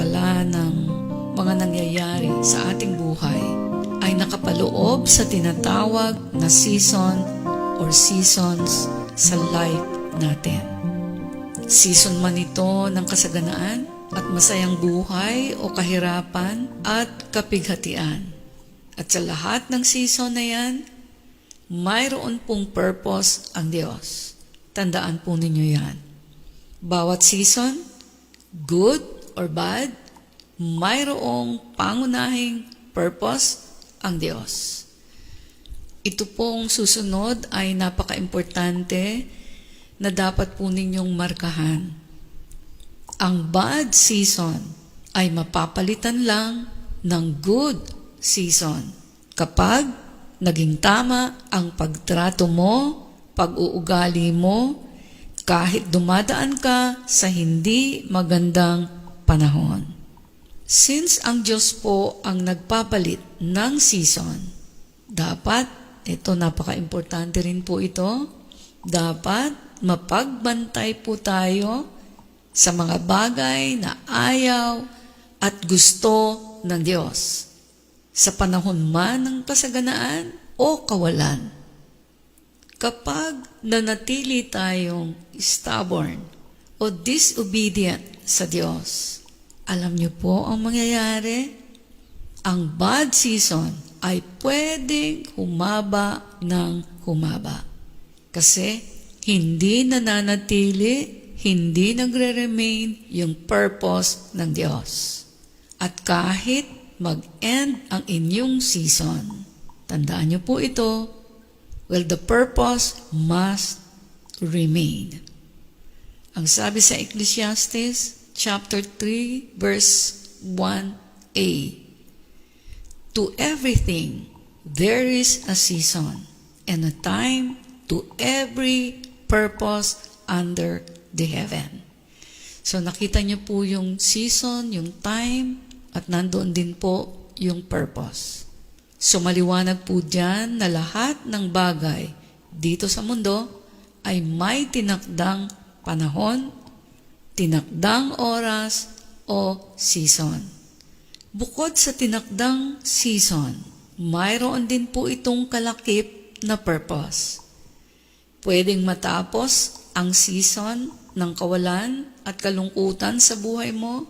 pala ng mga nangyayari sa ating buhay ay nakapaloob sa tinatawag na season or seasons sa life natin. Season man ito ng kasaganaan at masayang buhay o kahirapan at kapighatian. At sa lahat ng season na yan, mayroon pong purpose ang Diyos. Tandaan po ninyo yan. Bawat season, good or bad, mayroong pangunahing purpose ang Diyos. Ito pong susunod ay napaka-importante na dapat po ninyong markahan. Ang bad season ay mapapalitan lang ng good season kapag naging tama ang pagtrato mo, pag-uugali mo, kahit dumadaan ka sa hindi magandang panahon. Since ang Diyos po ang nagpapalit ng season, dapat, ito napaka-importante rin po ito, dapat mapagbantay po tayo sa mga bagay na ayaw at gusto ng Diyos sa panahon man ng kasaganaan o kawalan. Kapag nanatili tayong stubborn o disobedient sa Diyos, alam niyo po ang mangyayari? Ang bad season ay pwedeng humaba ng humaba. Kasi hindi nananatili, hindi nagre-remain yung purpose ng Diyos. At kahit mag-end ang inyong season, tandaan niyo po ito, the purpose must remain. Ang sabi sa Ecclesiastes, chapter 3, verse 1a, to everything there is a season and a time to every purpose under the heaven. So nakita niyo po yung season, yung time, at nandoon din po yung purpose. So maliwanag po dyan na lahat ng bagay dito sa mundo ay may tinakdang panahon, tinakdang oras o season. Bukod sa tinakdang season, mayroon din po itong kalakip na purpose. Pwedeng matapos ang season ng kawalan at kalungkutan sa buhay mo,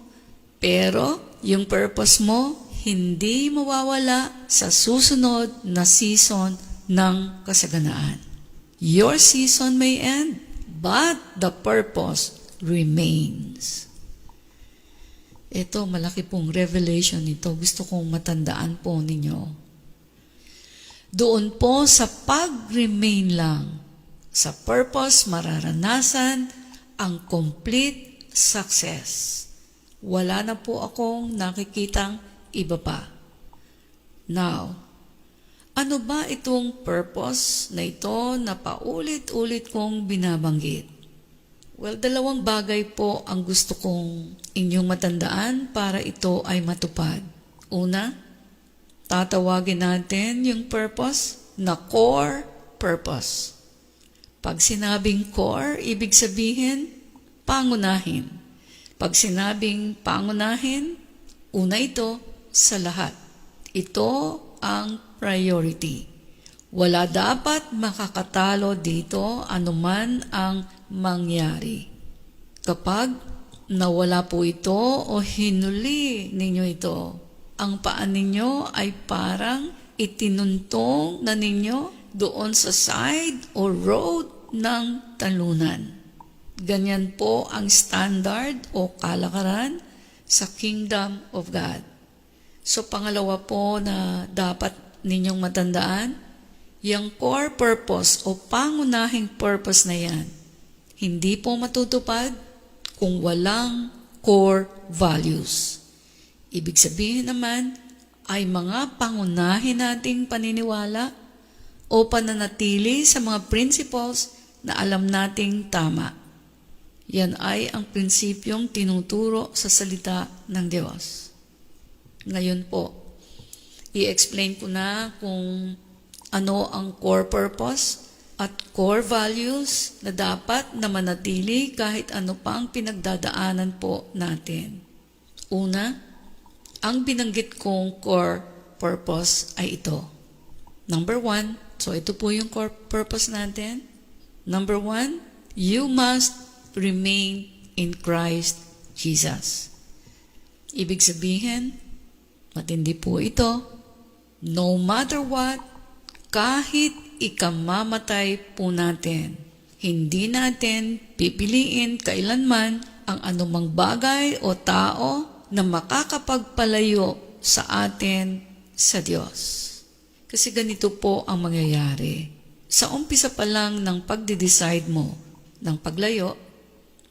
pero yung purpose mo hindi mawawala sa susunod na season ng kasaganaan. Your season may end, but the purpose remains. Ito, malaki pong revelation ito. Gusto kong matandaan po ninyo. Doon po sa pag-remain lang, sa purpose mararanasan ang complete success. Wala na po akong nakikitang iba pa. Now, ano ba itong purpose na ito na paulit-ulit kong binabanggit? Well, dalawang bagay po ang gusto kong inyong matandaan para ito ay matupad. Una, tatawagin natin yung purpose na core purpose. Pag sinabing core, ibig sabihin, pangunahin. Pag sinabing pangunahin, una ito sa lahat. Ito ang priority. Wala dapat makakatalo dito anuman ang mangyari. Kapag nawala po ito o hinuli ninyo ito, ang paan ninyo ay parang itinuntong na ninyo doon sa side o road ng talunan. Ganyan po ang standard o kalakaran sa Kingdom of God. So pangalawa po na dapat ninyong matandaan, yung core purpose o pangunahing purpose na yan, hindi po matutupad kung walang core values. Ibig sabihin naman ay mga pangunahin nating paniniwala o pananatili sa mga principles na alam nating tama. Yan ay ang prinsipyong tinuturo sa salita ng Diyos. Ngayon po, i-explain ko na kung ano ang core purpose at core values na dapat na manatili kahit ano pa ang pinagdadaanan po natin. Una, ang binanggit kong core purpose ay ito. Number 1, so ito po yung core purpose natin. Number 1, you must remain in Christ Jesus. Ibig sabihin, matindi po ito, no matter what, kahit ikamamatay po natin, hindi natin pipiliin kailanman ang anumang bagay o tao na makakapagpalayo sa atin sa Diyos. Kasi ganito po ang mangyayari. Sa umpisa pa lang ng pagde-decide mo ng paglayo,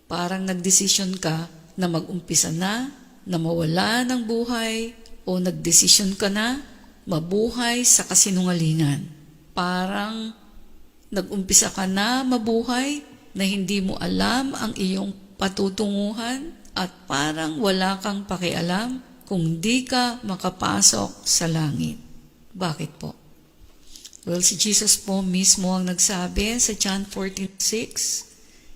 parang nagdesisyon ka na mag-umpisa na mawala ng buhay o nagdesisyon ka na mabuhay sa kasinungalingan. Parang nag-umpisa ka na mabuhay na hindi mo alam ang iyong patutunguhan at parang wala kang pakialam kung di ka makapasok sa langit. Bakit po? Well, si Jesus po mismo ang nagsabi sa John 14:6.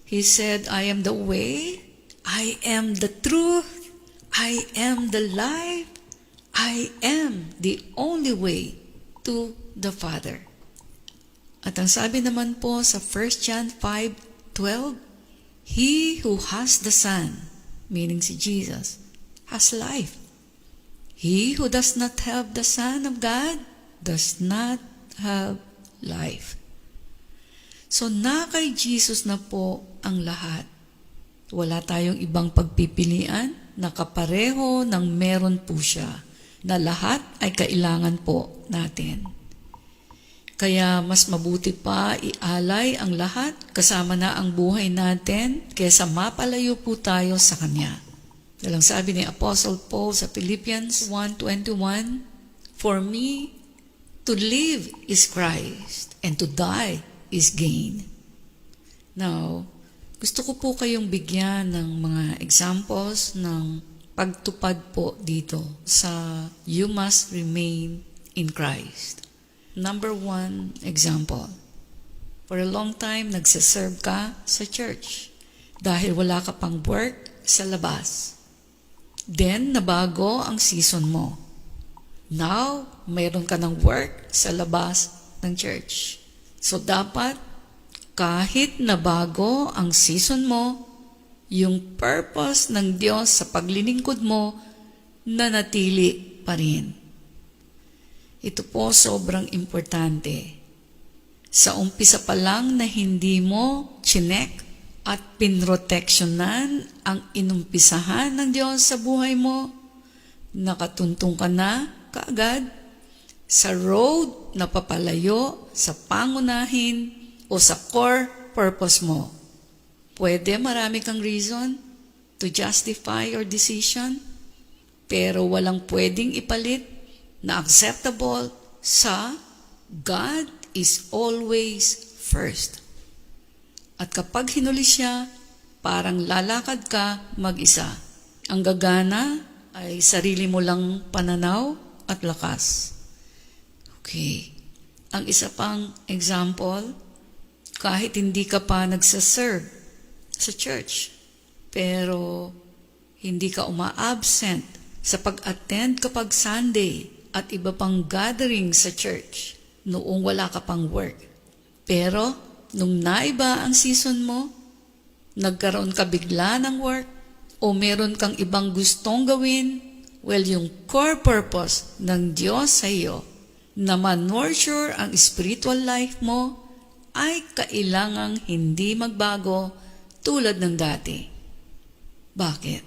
He said, I am the way, I am the truth, I am the life, I am the only way to the Father. At ang sabi naman po sa 1 John 5:12, He who has the Son, meaning si Jesus, has life. He who does not have the Son of God does not have life. So na kay Jesus na po ang lahat. Wala tayong ibang pagpipilian na kapareho ng meron po siya, na lahat ay kailangan po natin. Kaya mas mabuti pa ialay ang lahat kasama na ang buhay natin kaysa mapalayo po tayo sa Kanya. Dalang sabi ni Apostle Paul sa Philippians 1:21, For me, to live is Christ, and to die is gain. Now, gusto ko po kayong bigyan ng mga examples ng pagtupad po dito sa you must remain in Christ. Number 1 example. For a long time, nagsaserve ka sa church dahil wala ka pang work sa labas. Then, nabago ang season mo. Now, mayroon ka ng work sa labas ng church. So, dapat, kahit nabago ang season mo, yung purpose ng Diyos sa paglilingkod mo, nanatili pa rin. Ito po sobrang importante. Sa umpisa pa lang na hindi mo chinek at pinroteksyonan ang inumpisahan ng Diyos sa buhay mo, nakatuntong ka na kaagad sa road na papalayo sa pangunahin o sa core purpose mo. Pwede marami kang reason to justify your decision, pero walang pwedeng ipalit na acceptable sa God is always first. At kapag hinuli siya, parang lalakad ka mag-isa. Ang gagana ay sarili mo lang pananaw at lakas. Okay. Ang isa pang example, kahit hindi ka pa nagsaserve sa church, pero hindi ka uma-absent sa pag-attend kapag Sunday at iba pang gathering sa church noong wala ka pang work. Pero, nung naiba ang season mo, nagkaroon ka bigla ng work, o meron kang ibang gustong gawin, well, yung core purpose ng Diyos sa iyo, na ma-nurture ang spiritual life mo, ay kailangang hindi magbago tulad ng dati. Bakit?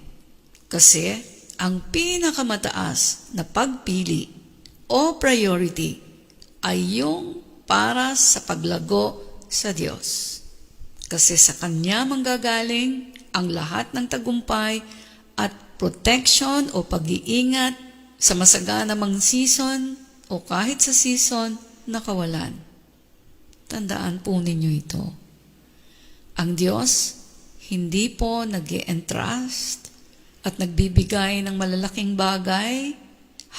Kasi, ang pinakamataas na pagpili o priority ay yung para sa paglago sa Diyos. Kasi sa Kanya manggagaling ang lahat ng tagumpay at protection o pag-iingat sa masaganang season o kahit sa season na kawalan. Tandaan po ninyo ito. Ang Diyos hindi po nag-e-entrust at nagbibigay ng malalaking bagay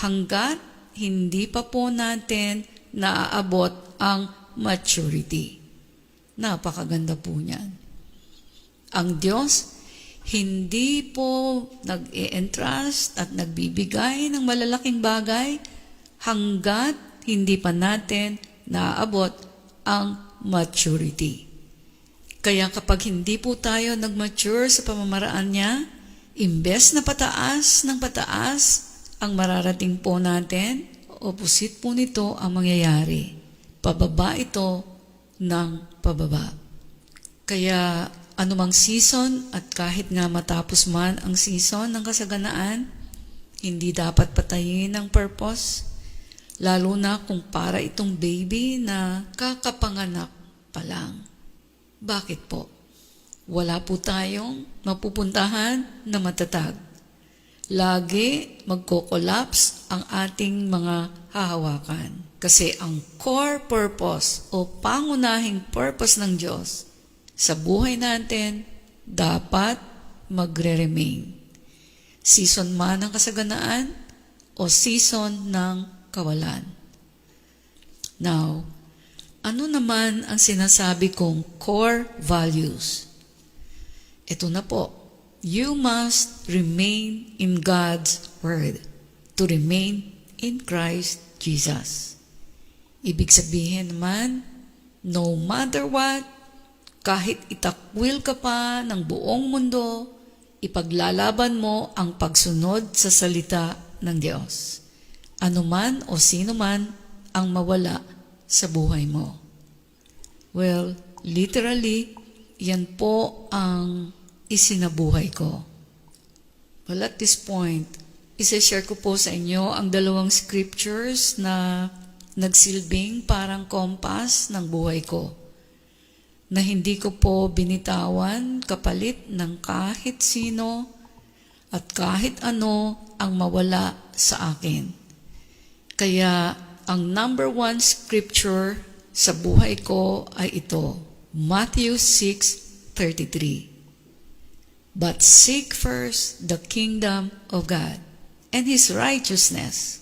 hanggat hindi pa po natin naaabot ang maturity. Napakaganda po niyan. Ang Diyos hindi po nag-e-entrust at nagbibigay ng malalaking bagay hanggat hindi pa natin naaabot ang maturity. Kaya kapag hindi po tayo nag-mature sa pamamaraan niya, imbes na pataas ng pataas ang mararating po natin, opposite po nito ang mangyayari. Pababa ito ng pababa. Kaya anumang season at kahit nga matapos man ang season ng kasaganaan, hindi dapat patayin ang purpose, lalo na kung para itong baby na kakapanganak pa lang. Bakit po? Wala po tayong mapupuntahan na matatag. Lagi magko-collapse ang ating mga hahawakan. Kasi ang core purpose o pangunahing purpose ng Diyos sa buhay natin dapat magre-remain. Season man ng kasaganaan o season ng kawalan. Now, ano naman ang sinasabi kong core values? Ito na po. You must remain in God's Word to remain in Christ Jesus. Ibig sabihin naman, no matter what, kahit itakwil ka pa ng buong mundo, ipaglalaban mo ang pagsunod sa salita ng Diyos. Ano man o sino man ang mawala sa buhay mo. Well, literally, yan po ang isinabuhay ko. Well, at this point, isa-share ko po sa inyo ang dalawang scriptures na nagsilbing parang kompas ng buhay ko, na hindi ko po binitawan kapalit ng kahit sino at kahit ano ang mawala sa akin. Kaya ang number 1 scripture sa buhay ko ay ito, Matthew 6:33. But seek first the kingdom of God and His righteousness,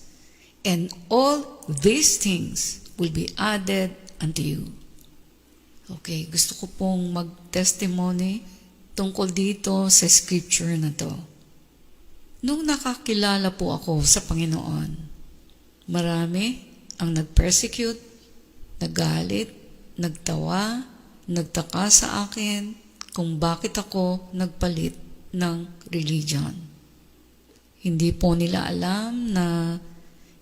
and all these things will be added unto you. Okay, gusto ko pong mag-testimony tungkol dito sa scripture na to. Nung nakakilala po ako sa Panginoon, marami ang nag-persecute, nagalit, nagtawa, nagtaka sa akin kung bakit ako nagpalit ng religion. Hindi po nila alam na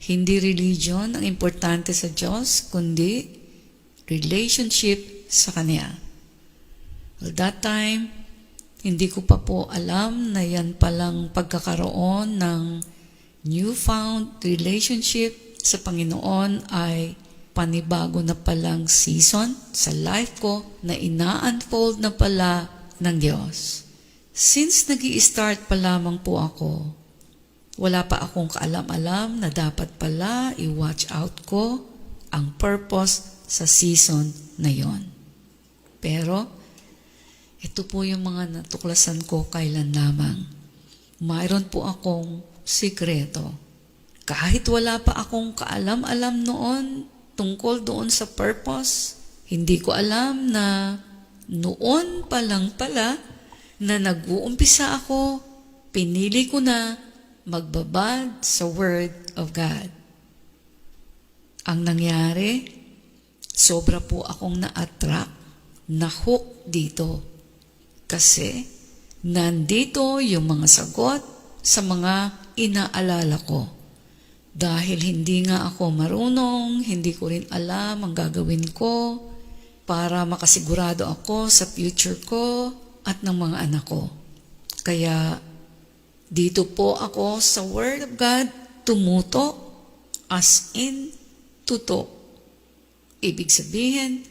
hindi religion ang importante sa Diyos, kundi relationship sa Kanya. Well, that time, hindi ko pa po alam na yan palang pagkakaroon ng newfound relationship sa Panginoon ay panibago na palang season sa life ko na ina-unfold na pala ng Diyos. Since nag-i-start pa lamang po ako, wala pa akong kaalam-alam na dapat pala i-watch out ko ang purpose sa season na yon. Pero, ito po yung mga natuklasan ko kailan lamang. Mayroon po akong sikreto. Kahit wala pa akong kaalam-alam noon tungkol doon sa purpose, hindi ko alam na noon pa lang pala na nag-uumpisa ako, pinili ko na magbabad sa Word of God. Ang nangyari, sobra po akong na-attract, na-hook dito. Kasi nandito yung mga sagot sa mga inaalala ko. Dahil hindi nga ako marunong, hindi ko rin alam ang gagawin ko para makasigurado ako sa future ko at ng mga anak ko. Kaya dito po ako sa Word of God tumutok, as in tutok. Ibig sabihin,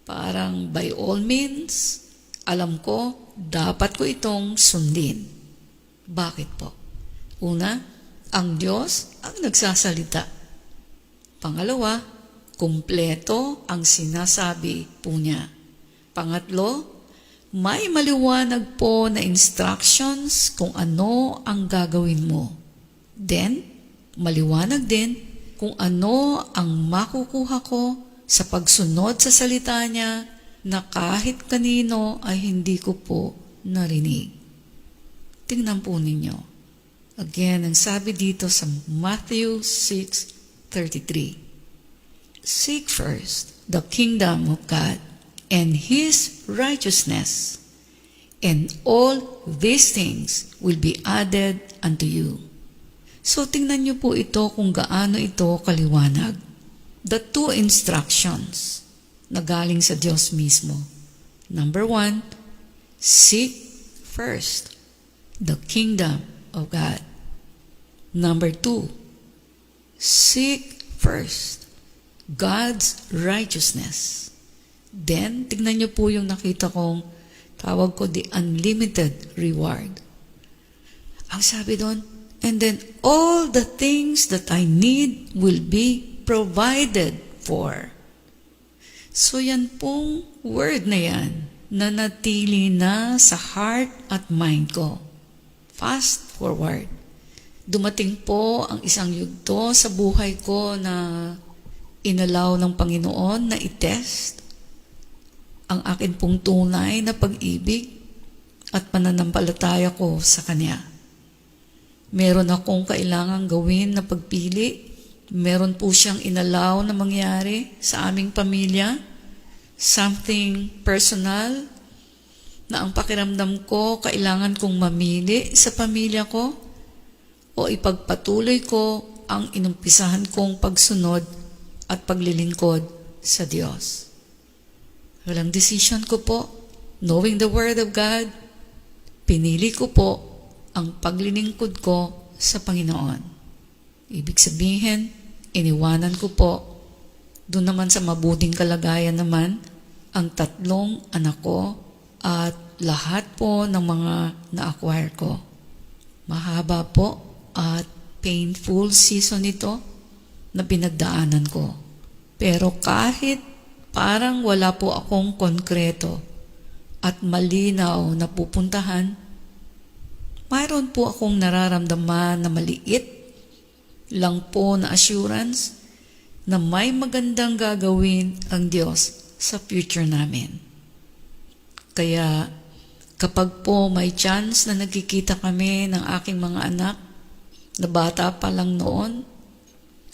parang by all means, alam ko, dapat ko itong sundin. Bakit po? Una, ang Diyos ang nagsasalita. Pangalawa, kumpleto ang sinasabi po niya. Pangatlo, may maliwanag po na instructions kung ano ang gagawin mo. Then, maliwanag din kung ano ang makukuha ko sa pagsunod sa salita niya na kahit kanino ay hindi ko po narinig. Tingnan po ninyo. Again, ang sabi dito sa Matthew 6:33, "Seek first the kingdom of God and His righteousness, and all these things will be added unto you." So tingnan niyo po ito kung gaano ito kaliwanag. The two instructions na galing sa Diyos mismo. Number 1, seek first the kingdom of God. Number 2, seek first God's righteousness. Then, tignan niyo po yung nakita kong tawag ko the unlimited reward. Ang sabi doon, and then all the things that I need will be provided for. So yan pong word na yan, nanatili na sa heart at mind ko. Fast forward. Dumating po ang isang yugto sa buhay ko na inalaw ng Panginoon na itest ang akin pong tunay na pag-ibig at pananampalataya ko sa Kanya. Meron akong kailangang gawin na pagpili. Meron po siyang inalaw na mangyari sa aming pamilya. Something personal na ang pakiramdam ko kailangan kong mamili sa pamilya ko o ipagpatuloy ko ang inumpisahan kong pagsunod at paglilingkod sa Diyos. Walang decision ko po, knowing the Word of God, pinili ko po ang paglilingkod ko sa Panginoon. Ibig sabihin, iniwanan ko po, doon naman sa mabuting kalagayan naman, ang 3 anak ko at lahat po ng mga na-acquire ko. Mahaba po at painful season ito na pinagdaanan ko. Pero kahit parang wala po akong konkreto at malinaw na pupuntahan, mayroon po akong nararamdaman na maliit lang po na assurance na may magandang gagawin ang Diyos sa future namin. Kaya kapag po may chance na nagkikita kami ng aking mga anak na bata pa lang noon,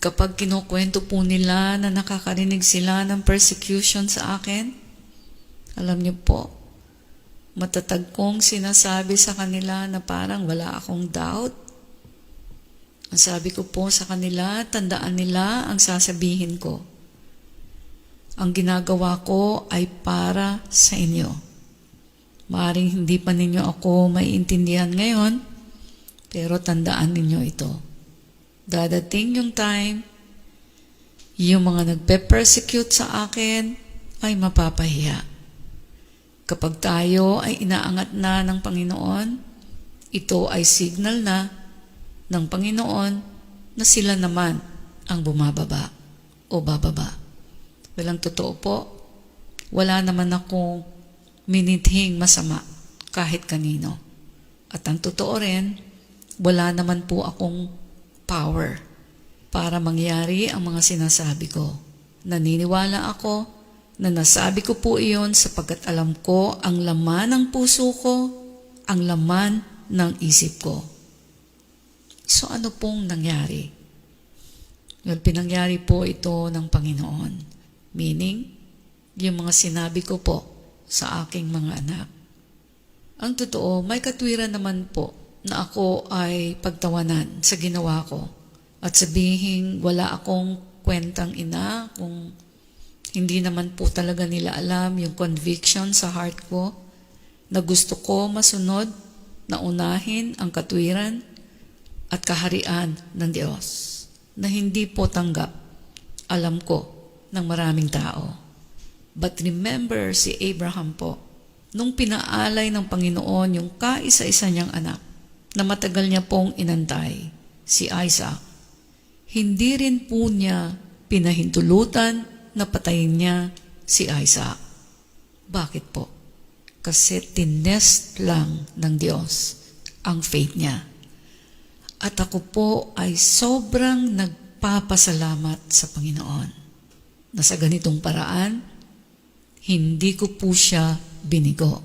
kapag kinukwento po nila na nakakarinig sila ng persecution sa akin, alam niyo po, matatag kong sinasabi sa kanila na parang wala akong doubt. Ang sabi ko po sa kanila, tandaan nila ang sasabihin ko. Ang ginagawa ko ay para sa inyo. Maaaring hindi pa ninyo ako maiintindihan ngayon, pero tandaan ninyo ito. Dadating yung time, yung mga nagpe-persecute sa akin ay mapapahiya. Kapag tayo ay inaangat na ng Panginoon, ito ay signal na ng Panginoon na sila naman ang bumababa o bababa. Walang totoo po, wala naman akong minithing masama kahit kanino. At ang totoo rin, wala naman po akong power para mangyari ang mga sinasabi ko. Naniniwala ako na nasabi ko po iyon sapagkat alam ko ang laman ng puso ko, ang laman ng isip ko. So ano pong nangyari? Well, pinangyari po ito ng Panginoon. Meaning, yung mga sinabi ko po sa aking mga anak. Ang totoo, may katwiran naman po na ako ay pagtawanan sa ginawa ko at sabihin wala akong kwentang ina kung hindi naman po talaga nila alam yung conviction sa heart ko na gusto ko masunod na unahin ang katwiran at kaharian ng Diyos na hindi po tanggap, alam ko, ng maraming tao. But remember si Abraham po, nung pinaalay ng Panginoon yung kaisa-isa niyang anak na matagal niya pong inantay, si Isaac, hindi rin po niya pinahintulutan na patayin niya si Isaac. Bakit po? Kasi tinest lang ng Diyos ang faith niya. At ako po ay sobrang nagpapasalamat sa Panginoon na sa ganitong paraan, hindi ko po siya binigo.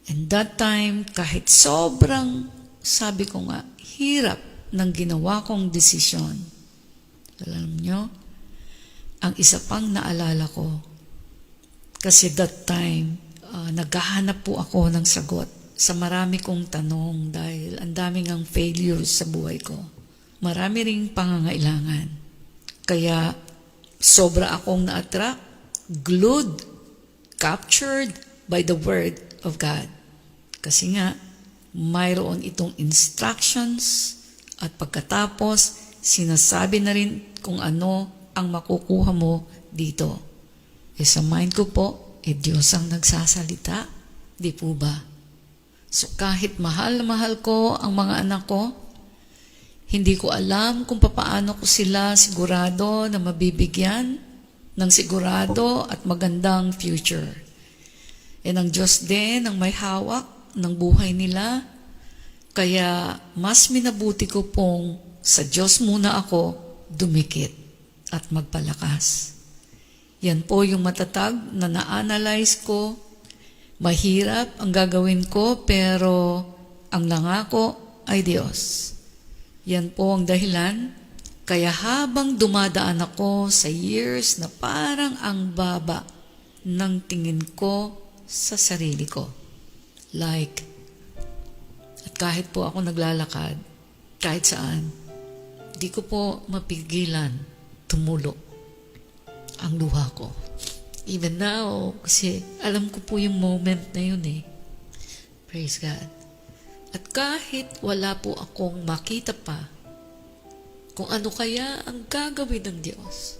And that time, kahit sobrang, sabi ko nga, hirap ng ginawa kong desisyon. Alam nyo, ang isa pang naalala ko, kasi that time, naghahanap po ako ng sagot sa marami kong tanong dahil ang daming ang failures sa buhay ko. Marami ring pangangailangan. Kaya sobra akong na-attract, glued, captured by the Word of God. Kasi nga, mayroon itong instructions at pagkatapos, sinasabi na rin kung ano ang makukuha mo dito. Sa mind ko po, Diyos ang nagsasalita. Di po ba? So kahit mahal na mahal ko ang mga anak ko, hindi ko alam kung papaano ko sila sigurado na mabibigyan ng sigurado at magandang future. Ang Diyos din ang may hawak ng buhay nila. Kaya mas minabuti ko pong sa Diyos muna ako dumikit at magpalakas. Yan po yung matatag na na-analyze ko. Mahirap ang gagawin ko pero ang nangako ay Diyos. Yan po ang dahilan. Kaya habang dumadaan ako sa years na parang ang baba ng tingin ko sa sarili ko. Like, at kahit po ako naglalakad, kahit saan, di ko po mapigilan tumulo ang luha ko. Even now, kasi alam ko po yung moment na yun eh. Praise God. At kahit wala po akong makita pa kung ano kaya ang gagawin ng Diyos,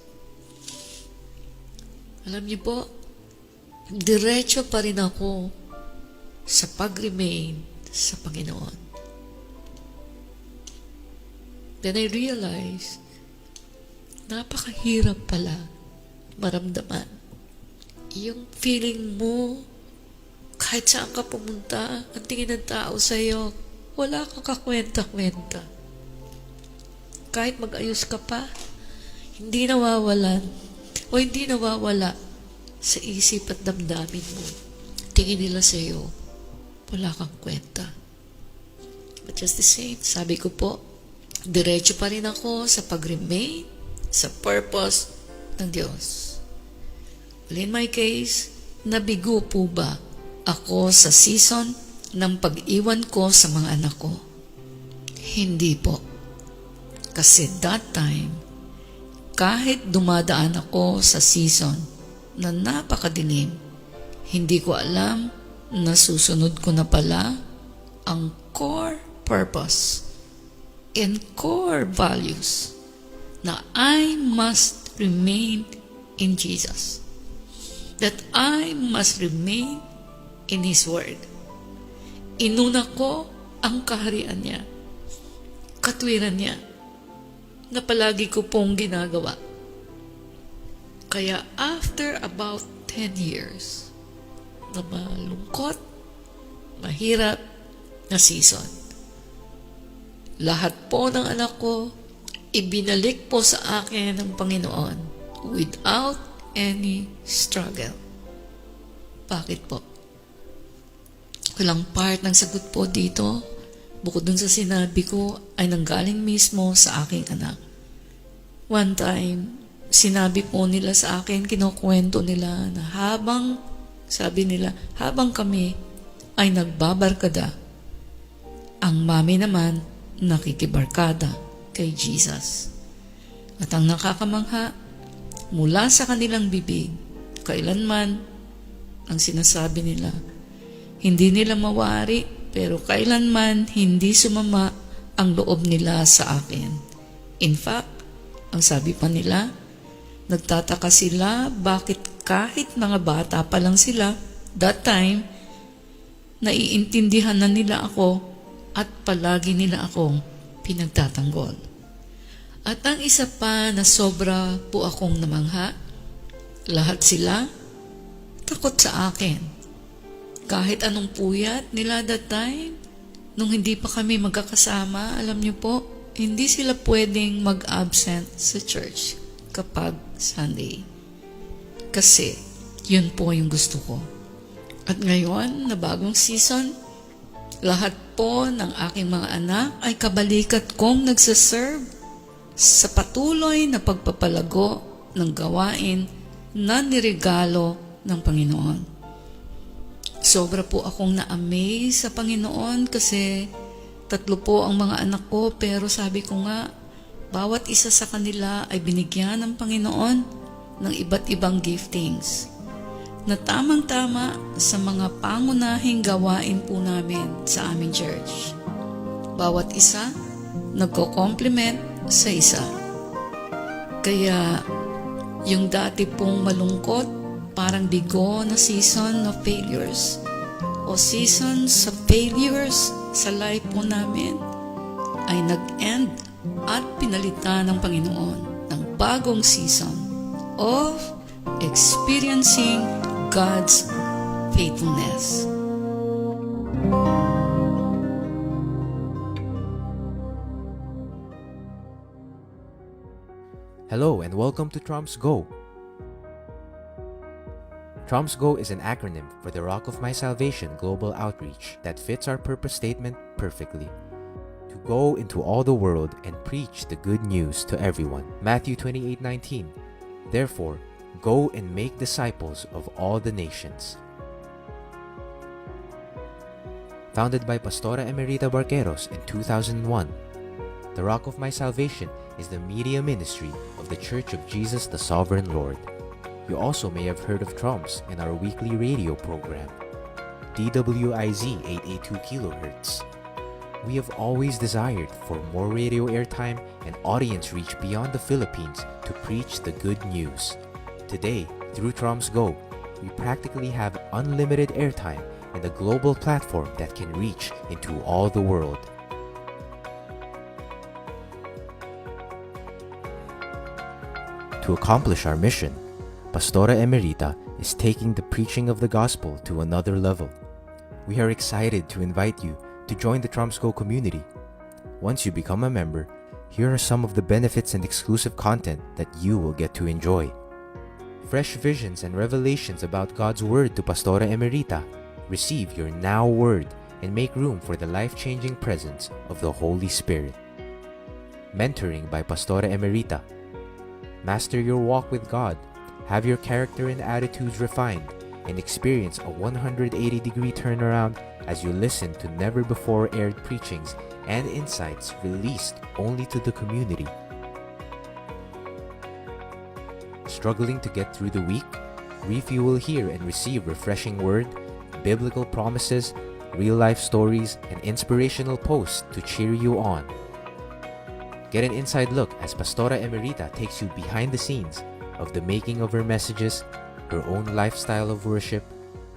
alam niyo po, diretso pa rin ako sa pag-remain sa Panginoon. Then I realized, napakahirap pala maramdaman. Yung feeling mo, kahit saan ka pumunta, ang tingin ng tao sa'yo, wala kang kakwenta-kwenta. Kahit mag-ayos ka pa, hindi nawawalan o hindi nawawala sa isip at damdamin mo. Tingin nila sa'yo, wala kang kwenta. But just the same, sabi ko po, diretso pa rin ako sa pag-remain sa purpose ng Diyos. Well, in my case, nabigo po ba ako sa season ng pag-iwan ko sa mga anak ko? Hindi po. Kasi that time, kahit dumadaan ako sa season na napakadilim, hindi ko alam na susunod ko na pala ang core purpose and core values na I must remain in Jesus. That I must remain in His Word. Inuna ko ang kaharian niya, katwiran niya, na palagi ko pong ginagawa. Kaya after about 10 years, na malungkot, mahirap na season, lahat po ng anak ko, ibinalik po sa akin ng Panginoon without any struggle. Bakit po? Walang part ng sagot po dito, bukod dun sa sinabi ko, ay nanggaling mismo sa aking anak. One time, sinabi po nila sa akin, kinukwento nila na sabi nila, habang kami ay nagbabarkada, ang mami naman nakikibarkada kay Jesus. At ang nakakamangha, mula sa kanilang bibig, kailanman ang sinasabi nila, hindi nila mawari, pero kailanman hindi sumama ang loob nila sa akin. In fact, ang sabi pa nila, nagtataka sila bakit kahit mga bata pa lang sila, that time, naiintindihan na nila ako at palagi nila akong pinagtatanggol. At ang isa pa na sobra po akong namangha, lahat sila takot sa akin. Kahit anong puyat nila that time, nung hindi pa kami magkakasama, alam niyo po, hindi sila pwedeng mag-absent sa church kapag Sunday. Kasi, yun po yung gusto ko. At ngayon, na bagong season, lahat po ng aking mga anak ay kabalikat kong nagsaserve sa patuloy na pagpapalago ng gawain na nirigalo ng Panginoon. Sobra po akong na-amaze sa Panginoon kasi 3 po ang mga anak ko, pero sabi ko nga, bawat isa sa kanila ay binigyan ng Panginoon ng iba't ibang giftings na tamang-tama sa mga pangunahing gawain po namin sa aming church. Bawat isa nagko-complement sa isa. Kaya yung dati pong malungkot, parang bigo na season of failures o seasons of failures sa life po namin ay nag-end at pinalitan ng Panginoon ng bagong season of experiencing God's faithfulness. Hello and welcome to Trumps Go. Trumps Go is an acronym for the Rock of My Salvation Global Outreach that fits our purpose statement perfectly. To go into all the world and preach the good news to everyone. Matthew 28:19. Therefore, go and make disciples of all the nations. Founded by Pastora Emerita Barqueros in 2001, the Rock of My Salvation is the media ministry of the Church of Jesus the Sovereign Lord. You also may have heard of Trumps in our weekly radio program, DWIZ 882 kHz. We have always desired for more radio airtime and audience reach beyond the Philippines to preach the good news. Today, through Trumps Go, we practically have unlimited airtime and a global platform that can reach into all the world. To accomplish our mission, Pastora Emerita is taking the preaching of the gospel to another level. We are excited to invite you to join the Trumps Go community. Once you become a member, here are some of the benefits and exclusive content that you will get to enjoy. Fresh visions and revelations about God's Word to Pastora Emerita. Receive your Now Word and make room for the life-changing presence of the Holy Spirit. Mentoring by Pastora Emerita. Master your walk with God, have your character and attitudes refined, and experience a 180-degree turnaround as you listen to never-before-aired preachings and insights released only to the community. Struggling to get through the week? Refuel here and receive refreshing word, biblical promises, real-life stories, and inspirational posts to cheer you on. Get an inside look as Pastora Emerita takes you behind the scenes of the making of her messages, her own lifestyle of worship,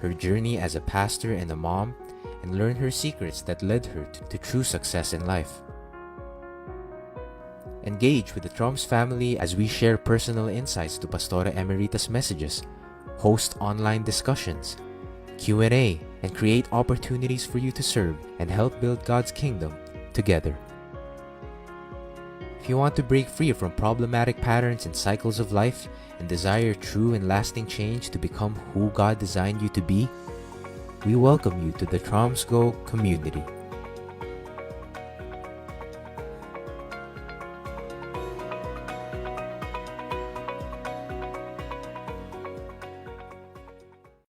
her journey as a pastor and a mom, and learn her secrets that led her to true success in life. Engage with the Trumps family as we share personal insights to Pastora Emerita's messages, host online discussions, Q&A, and create opportunities for you to serve and help build God's kingdom together. If you want to break free from problematic patterns and cycles of life and desire true and lasting change to become who God designed you to be, we welcome you to the Trumps Go community.